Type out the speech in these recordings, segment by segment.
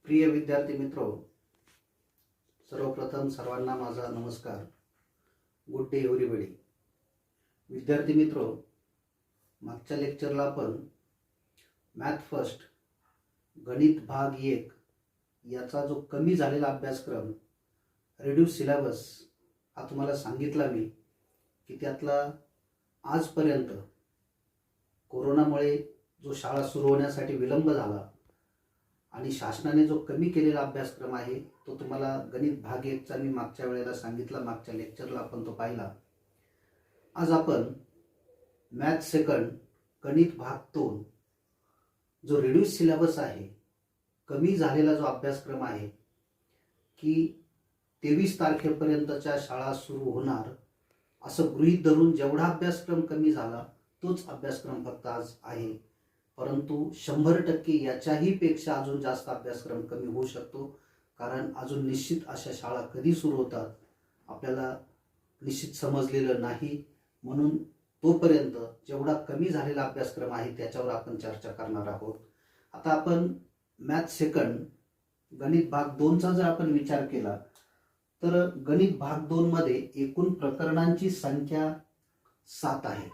प्रिय विद्यार्थी मित्रो, सर्वप्रथम सर्वांना माझा नमस्कार. Good day everybody. विद्यार्थी मित्रो, मागच्या लेक्चरला आपण मॅथ फर्स्ट गणित भाग 1 याचा जो कमी झालेला अभ्यासक्रम रिड्यूस सिलेबस हा तुम्हाला सांगितला मी की त्यातला आजपर्यंत कोरोनामुळे जो शाळा सुरू होण्यासाठी विलंब झाला आणि शासनाने जो कमी केलेला अभ्यासक्रम आहे तो तुम्हाला गणित भाग 1 चा मी मागच्या वेळेला सांगितला, मागच्या लेक्चरला आपण तो पाहिला. आज आपण मॅथ सेकंड गणित भाग 2 जो रिड्यूस सिलेबस आहे, कमी झालेला जो अभ्यासक्रम आहे की 23 तारखेपर्यंतच्या शाळा सुरू होणार असं गृहीत धरून जेवढा अभ्यासक्रम कमी झाला तोच अभ्यासक्रम फक्त आज आहे. परंतु 100% याच्याही पेक्षा अजून जास्त अभ्यासक्रम कमी होऊ शकतो, कारण अजून निश्चित अशा शाळा कधी सुरू होतात आपल्याला निश्चित समजलेलं नाही. म्हणून तोपर्यंत जेवढा कमी झालेला अभ्यासक्रम आहे त्याच्यावर आपण चर्चा करणार आहोत. आता आपण मॅथ सेकंड गणित भाग 2 चा जर आपण विचार केला तर गणित भाग 2 मध्ये एकूण प्रकरणांची संख्या 7 आहे.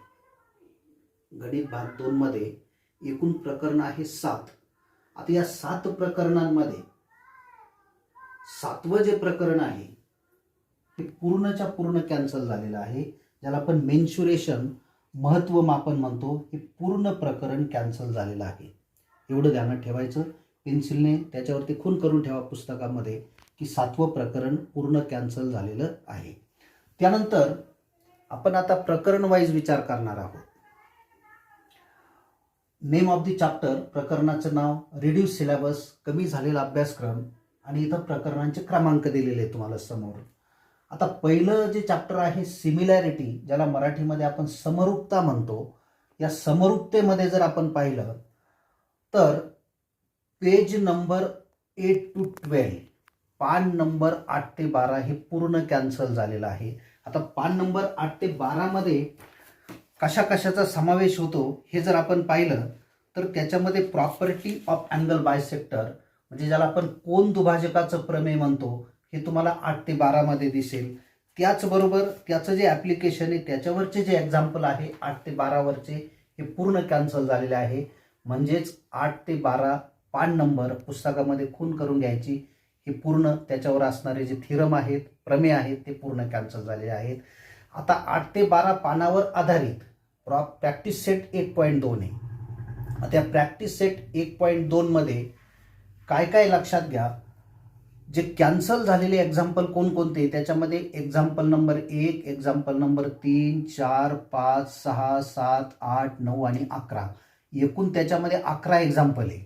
गणित भाग 2 मध्ये एकूण प्रकरण आहे 7. आता या 7 प्रकरणांमध्ये 7वं जे प्रकरण आहे ते पूर्णच्या पूर्ण कॅन्सल झालेलं आहे, ज्याला आपण मेन्शुरेशन महत्व मापन म्हणतो. हे पूर्ण प्रकरण कॅन्सल झालेलं आहे. एवढं ध्यानात ठेवायचं. पेन्सिलने त्याच्यावरती खून करून ठेवा पुस्तकामध्ये की 7वं प्रकरण पूर्ण कॅन्सल झालेलं आहे. त्यानंतर आपण आता प्रकरण वाईज विचार करणार आहोत. नेम ऑफ द चॅप्टर, प्रकरणाचं नाव, रिड्यूस सिलेबस, कमी झालेला अभ्यासक्रम आणि इथं प्रकरणांचे क्रमांक दिलेले तुम्हाला समोर. आता पहिलं जे चॅप्टर आहे सिमिलॅरिटी, ज्याला मराठीमध्ये आपण समरूपता म्हणतो. या समरूपतेमध्ये जर आपण पाहिलं तर पेज नंबर 8 to 12, पान नंबर 8 ते 12 हे पूर्ण कॅन्सल झालेलं आहे. आता पान नंबर 8 ते 12 मध्ये कशा कशाचा समावेश होतो हे जर आपण पाहिलं तर त्याच्यामध्ये प्रॉपर्टी ऑफ अँगल बायसेक्टर, म्हणजे ज्याला आपण कोन दुभाजकाचं प्रमेय म्हणतो, हे तुम्हाला 8 ते 12 मध्ये दिसेल. त्याचबरोबर त्याचं जे ॲप्लिकेशन आहे त्याच्यावरचे जे एक्झाम्पल आहे 8 ते 12 वरचे हे पूर्ण कॅन्सल झालेले आहे. म्हणजेच 8 ते 12 पान नंबर पुस्तकामध्ये खून करून घ्यायची. हे पूर्ण त्याच्यावर असणारे जे थिरम आहेत, प्रमेय आहेत ते पूर्ण कॅन्सल झालेले आहेत. आता 8 ते 12 पानावर आधारित प्रॅक्टिस सेट 1.2 आहे. आता या प्रॅक्टिस सेट 1.2 मध्ये काय काय लक्षात घ्या. जे कॅन्सल झालेले एक्झाम्पल कोणकोणते, त्याच्यामध्ये एक्झाम्पल नंबर 1, एक्झाम्पल नंबर 3, 4, 5, 6, 7, 8, 9 आणि 11. एकूण त्याच्यामध्ये 11 एक्झाम्पल आहे.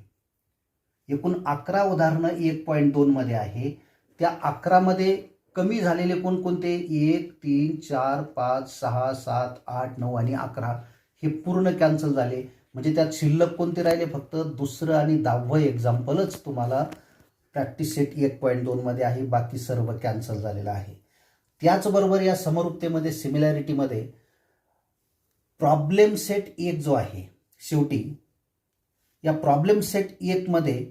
एकूण 11 उदाहरणं 1.2 मध्ये आहे. त्या 11 मध्ये कमी झालेले कोणकोणते, 1, 3, 4, 5, 6, 7, 8, 9 आणि 11 हे पूर्ण कॅन्सल झाले. म्हणजे त्यात शिल्लक कोणते राहिले, फक्त दुसरं आणि 10वं एक्झाम्पलच तुम्हाला प्रॅक्टिस सेट 1.2 मध्ये आहे. बाकी सर्व कॅन्सल झालेलं आहे. त्याचबरोबर या समरूपतेमध्ये सिमिलॅरिटीमध्ये प्रॉब्लेम सेट 1 जो आहे, शेवटी या प्रॉब्लेम सेट 1 मध्ये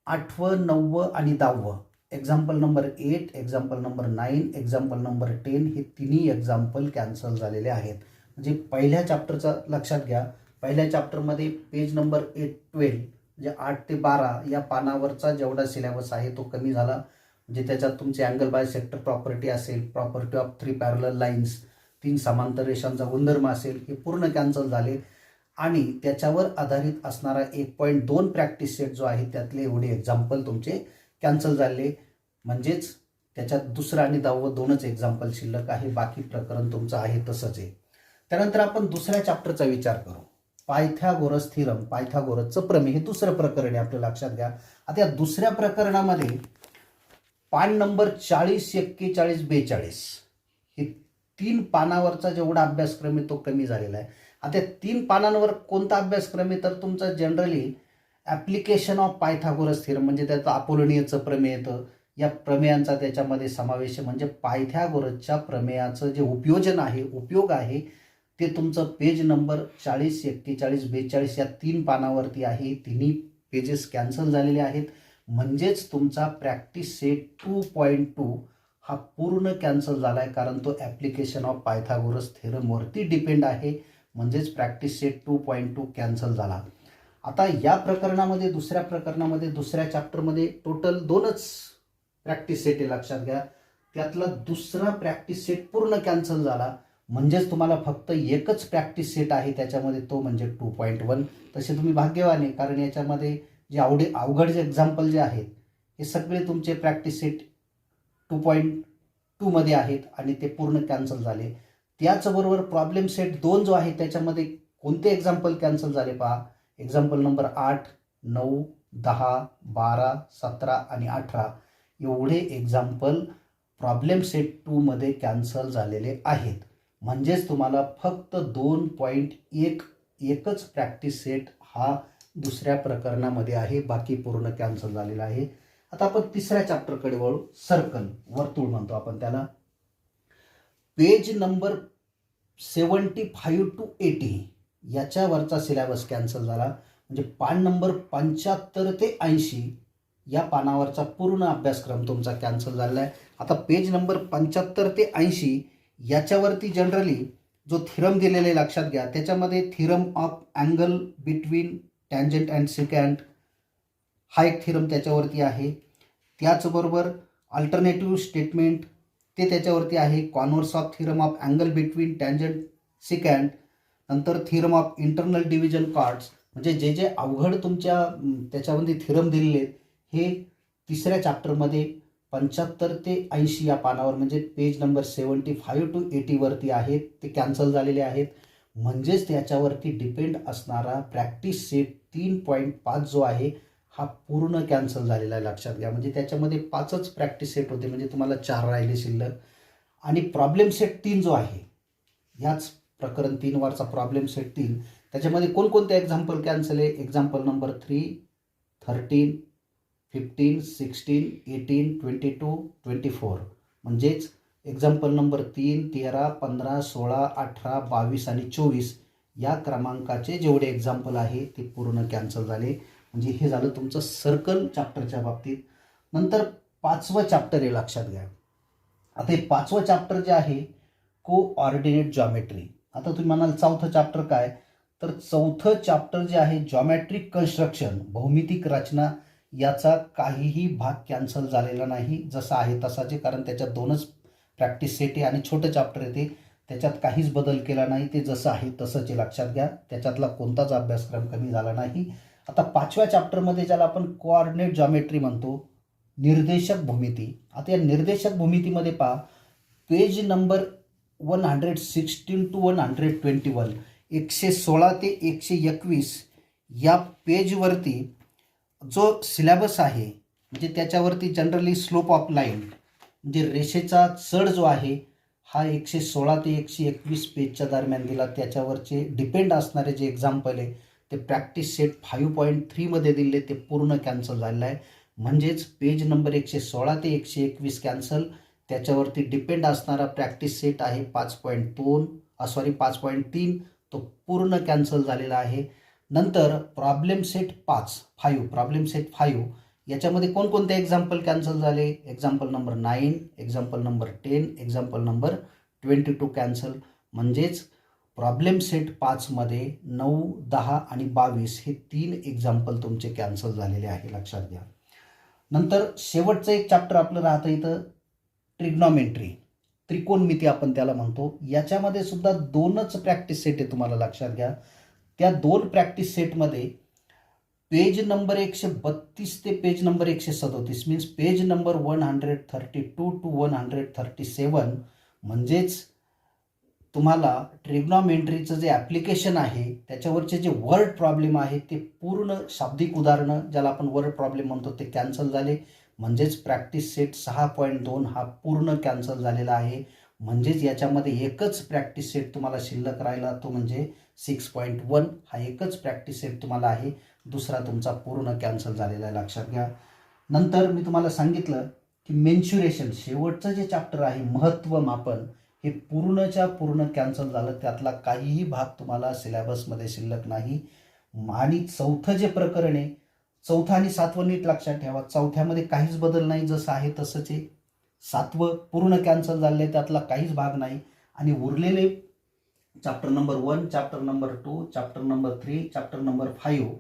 8वं, 9वं आणि 10वं example number 8, example number 9, example number 10 हे तिन्ही एक्झाम्पल कॅन्सल झालेले आहेत. म्हणजे पहिल्या चॅप्टरचा लक्षात घ्या. पहिल्या चॅप्टरमध्ये पेज नंबर 8-12 म्हणजे 8 ते 12 या पानावरचा जेवढा सिलेबस आहे तो कमी झाला. म्हणजे त्याच्यात तुमचे अँगल बायसेक्टर प्रॉपर्टी असेल, प्रॉपर्टी ऑफ 3 पॅरलल लाईन्स, 3 समांतर रेषांचा गुणधर्म असेल, हे पूर्ण कॅन्सल झाले. आणि त्याच्यावर आधारित असणारा 1.2 प्रॅक्टिस सेट जो आहे त्यातले एवढे एक्झाम्पल तुमचे कॅन्सल झाले. म्हणजेच त्याच्यात दुसरं आणि 10वं 2च एक्झाम्पल शिल्लक आहे. बाकी प्रकरण तुमचं आहे तसंच आहे. त्यानंतर आपण दुसऱ्या चॅप्टरचा विचार करू. पायथागोरस थिरम, पायथागोरसचं प्रमेय, हे दुसरं प्रकरण आहे. आपलं लक्षात घ्या. आता या दुसऱ्या प्रकरणामध्ये पान नंबर 40, 41, 42 हे 3 पानावरचा जेवढा अभ्यासक्रम आहे तो कमी झालेला आहे. आता 3 पानांवर कोणता अभ्यासक्रम आहे तर तुमचा generally application of Pythagoras theorem, म्हणजे त्याचं अपोलोनियसचं प्रमेय येतं. या प्रमेयांचा त्याच्यामध्ये समावेश आहे. म्हणजे पायथागोरसच्या प्रमेयाचं जे उपयोग आहे ते तुमचं पेज नंबर 40, 41, 42 या 3 पानावरती आहे. तिन्ही पेजेस कॅन्सल झालेले आहेत. म्हणजेच तुमचा प्रॅक्टिस सेट 2.2 हा पूर्ण कॅन्सल झाला आहे, कारण तो ॲप्लिकेशन ऑफ पायथागोरस थेरमवरती डिपेंड आहे. म्हणजेच प्रॅक्टिस सेट 2.2 कॅन्सल झाला. आता या प्रकरणामध्ये दुसऱ्या चॅप्टरमध्ये टोटल 2च प्रॅक्टिस सेट आहे, लक्षात घ्या. त्यातला दुसरा प्रॅक्टिस सेट पूर्ण कॅन्सल झाला. म्हणजेच तुम्हाला फक्त एकच प्रॅक्टिस सेट आहे त्याच्यामध्ये, तो म्हणजे 2.1. तसे तुम्ही भाग्यवान आहे, कारण याच्यामध्ये जे अवघड जे एक्झाम्पल जे आहेत हे सगळे तुमचे प्रॅक्टिस सेट 2.2 मध्ये आहेत आणि ते पूर्ण कॅन्सल झाले. त्याचबरोबर प्रॉब्लेम सेट 2 जो आहे त्याच्यामध्ये कोणते एक्झाम्पल कॅन्सल झाले पहा. एक्झाम्पल नंबर 8, 9, 10, 12, 17 आणि 18 एवढे एक्झाम्पल प्रॉब्लेम सेट 2 मध्ये कॅन्सल झालेले आहेत. म्हणजेच तुम्हाला फक्त 2.1 एकच प्रॅक्टिस सेट हा दुसऱ्या प्रकरणामध्ये आहे, बाकी पूर्ण कॅन्सल झालेला आहे. आता आपण तिसऱ्या चॅप्टरकडे वळू. सर्कल, वर्तुळ म्हणतो आपण त्याला. पेज नंबर 75 to 80 याच्यावरचा सिलेबस कॅन्सल झाला. म्हणजे पान नंबर 75 ते 80 या पानावरचा पूर्ण अभ्यासक्रम तुमचा कॅन्सल झालेला आहे. आता पेज नंबर 75 ते 80 याच्यावरती जनरली जो थिरम दिलेला आहे लक्षात घ्या, त्याच्यामध्ये theorem of angle between tangent and secant हा एक थिरम त्याच्यावरती आहे. त्याचबरोबर अल्टरनेटिव्ह स्टेटमेंट ते त्याच्यावरती आहे. Converse of theorem of angle between tangent secant, नंतर theorem of internal division chords. म्हणजे जे जे अवघड तुमच्या त्याच्यामध्ये थिरम दिलेले आहेत हे तिसऱ्या चॅप्टरमध्ये 75 ते 80 या पानावर म्हणजे पेज नंबर 75 to 80 वरती आहेत, ते कॅन्सल झालेले आहेत. म्हणजेच त्याच्यावरती डिपेंड असणारा प्रॅक्टिस सेट 3.5 जो आहे हा पूर्ण कॅन्सल झालेला आहे, लक्षात घ्या. म्हणजे त्याच्यामध्ये 5च प्रॅक्टिस सेट होते, म्हणजे तुम्हाला 4 राहिले शिल्लक. आणि प्रॉब्लेम सेट 3 जो आहे, याच प्रकरण 3 वरचा प्रॉब्लेम सेट 3 त्याच्यामध्ये कोणकोणते एक्झाम्पल कॅन्सल आहे. Example number 3, 13, 15, 16, 18, 22, 24. म्हणजेच एक्झाम्पल नंबर 3, 13, 15, 16, 18, 22 आणि 24 या क्रमांकाचे जेवढे एक्झाम्पल आहे ते पूर्ण कॅन्सल झाले. म्हणजे हे झालं तुमचं सर्कल चॅप्टरच्या बाबतीत. नंतर 5वं चॅप्टर आहे, लक्षात घ्या. आता हे 5वं चॅप्टर जे आहे कोऑर्डिनेट जॉमेट्री. आता तुम्ही म्हणाल 4थं चॅप्टर काय, तर 4थं चॅप्टर जे आहे जॉमेट्रिक कन्स्ट्रक्शन, भौमितिक रचना, याचा काहीही भाग कॅन्सल झालेला नाही, जसा आहे तसाच आहे. कारण त्याच्यात 2च प्रॅक्टिस सेट आहे आणि छोटं चॅप्टर आहे ते, त्याच्यात काहीच बदल केला नाही, ते जसं आहे तसंच आहे, लक्षात घ्या. त्याच्यातला कोणताच अभ्यासक्रम कमी झाला नाही. आता 5व्या चॅप्टरमध्ये ज्याला आपण कोऑर्डिनेट जॉमेट्री म्हणतो, निर्देशक भूमिती. आता या निर्देशक भूमितीमध्ये पहा, पेज नंबर 116 to 121 116 ते 121 या पेजवरती जो सिलेबस आहे म्हणजे त्याच्यावरती जनरली स्लोप ऑफ लाईन म्हणजे रेषेचा चढ जो आहे हा 116 ते 121 पेजच्या दरम्यान दिला. त्याच्यावरचे डिपेंड असणारे जे एक्झाम्पल आहे ते प्रॅक्टिस सेट 5.3 मध्ये दिले, ते पूर्ण कॅन्सल झालेलं आहे. म्हणजेच पेज नंबर 116 ते 121 कॅन्सल. त्याच्यावरती डिपेंड असणारा प्रॅक्टिस सेट आहे 5.3 तो पूर्ण कॅन्सल झालेला आहे. नंतर प्रॉब्लेम सेट 5 याच्यामध्ये कोणकोणते एक्झाम्पल कॅन्सल झाले. Example number 9, example number 10, example number 22 cancel. म्हणजेच प्रॉब्लेम सेट 5 मध्ये 9, 10 आणि 22 हे 3 एक्झाम्पल तुमचे कॅन्सल झालेले आहे, लक्षात घ्या. नंतर शेवटचं एक चॅप्टर आपलं राहतं इथं ट्रिग्नॉमेट्री, त्रिकोणमिती आपण त्याला म्हणतो. याच्यामध्ये सुद्धा 2च प्रॅक्टिस सेट आहे, तुम्हाला लक्षात घ्या. त्या 2 प्रॅक्टिस सेटमध्ये पेज नंबर 132 ते page number 137 means page number 132 to 137 म्हणजेच तुम्हाला ट्रिग्नॉमेट्रीचं जे ॲप्लिकेशन आहे त्याच्यावरचे जे वर्ड प्रॉब्लेम आहे ते पूर्ण शाब्दिक उदाहरणं ज्याला आपण वर्ड प्रॉब्लेम म्हणतो ते कॅन्सल झाले. म्हणजेच प्रॅक्टिस सेट 6.2 हा पूर्ण कॅन्सल झालेला आहे. म्हणजेच याच्यामध्ये एकच प्रॅक्टिस सेट तुम्हाला शिल्लक राहिला, तो म्हणजे 6.1 हा एकच प्रॅक्टिस सेट तुम्हाला आहे. दुसरा तुमचा पूर्ण कॅन्सल झालेला आहे, लक्षात घ्या. नंतर मी तुम्हाला सांगितलं की मेन्शुरेशन शेवटचं जे चॅप्टर आहे महत्त्व मापन हे पूर्णच्या पूर्ण कॅन्सल झालं. त्यातला काहीही भाग तुम्हाला सिलेबसमध्ये शिल्लक नाही. आणि 4थं जे प्रकरण आहे चौथं आणि सातवं नीट लक्षात ठेवा. चौथ्यामध्ये काहीच बदल नाही, जसं आहे तसंच आहे. सातवं पूर्ण कॅन्सल झालेलं आहे, त्यातला काहीच भाग नाही. आणि उरलेले chapter number 1, chapter number 2, chapter number 3, chapter number 5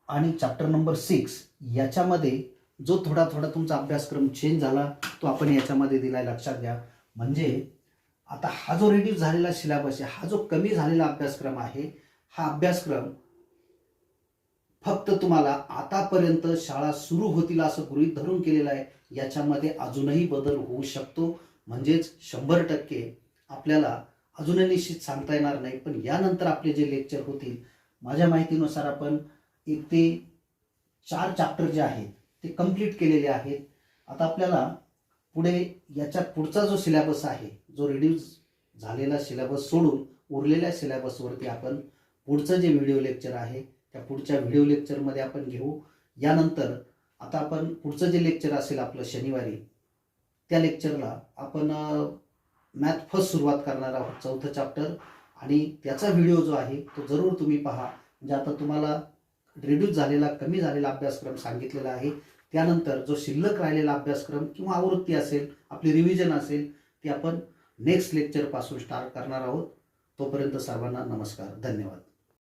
आणि चॅप्टर नंबर 6 याच्यामध्ये जो थोडा थोडा तुमचा अभ्यासक्रम चेंज झाला तो आपण याच्यामध्ये दिलाय, लक्षात घ्या. म्हणजे आता हा जो रिड्यूस झालेला सिलेबस आहे, हा जो कमी झालेला अभ्यासक्रम आहे, हा अभ्यासक्रम फक्त तुम्हाला आतापर्यंत शाळा सुरू होतील असं गृहीत धरून केलेला आहे. याच्यामध्ये अजूनही बदल होऊ शकतो, म्हणजेच 100% आपल्याला अजूनही निश्चित सांगता येणार नाही. पण यानंतर आपले जे लेक्चर होतील, माझ्या माहितीनुसार आपण 1 ते 4 चॅप्टर जे आहेत ते कंप्लीट केलेले आहेत. आता आपल्याला पुढे याच्या पुढचा जो सिलेबस आहे, जो रिड्यूस झालेला सिलेबस सोडून उरलेल्या सिलेबसवरती आपण पुढचं जे व्हिडिओ लेक्चर आहे त्या पुढच्या व्हिडिओ लेक्चरमध्ये आपण घेऊ. यानंतर आता आपण पुढचं जे लेक्चर असेल आपलं शनिवारी, त्या लेक्चरला आपण मॅथ फर्स्ट सुरुवात करणार आहोत, 4थं चॅप्टर. आणि त्याचा व्हिडिओ जो आहे तो जरूर तुम्ही पहा. म्हणजे आता तुम्हाला रिड्यूस झालेला कमी झालेला अभ्यासक्रम सांगितलेला आहे. त्यानंतर जो शिल्लक राहिलेला अभ्यासक्रम किंवा आवृत्ती असेल, आपली रिव्हिजन असेल, ती आपण नेक्स्ट लेक्चरपासून स्टार्ट करणार आहोत. तोपर्यंत सर्वांना नमस्कार, धन्यवाद.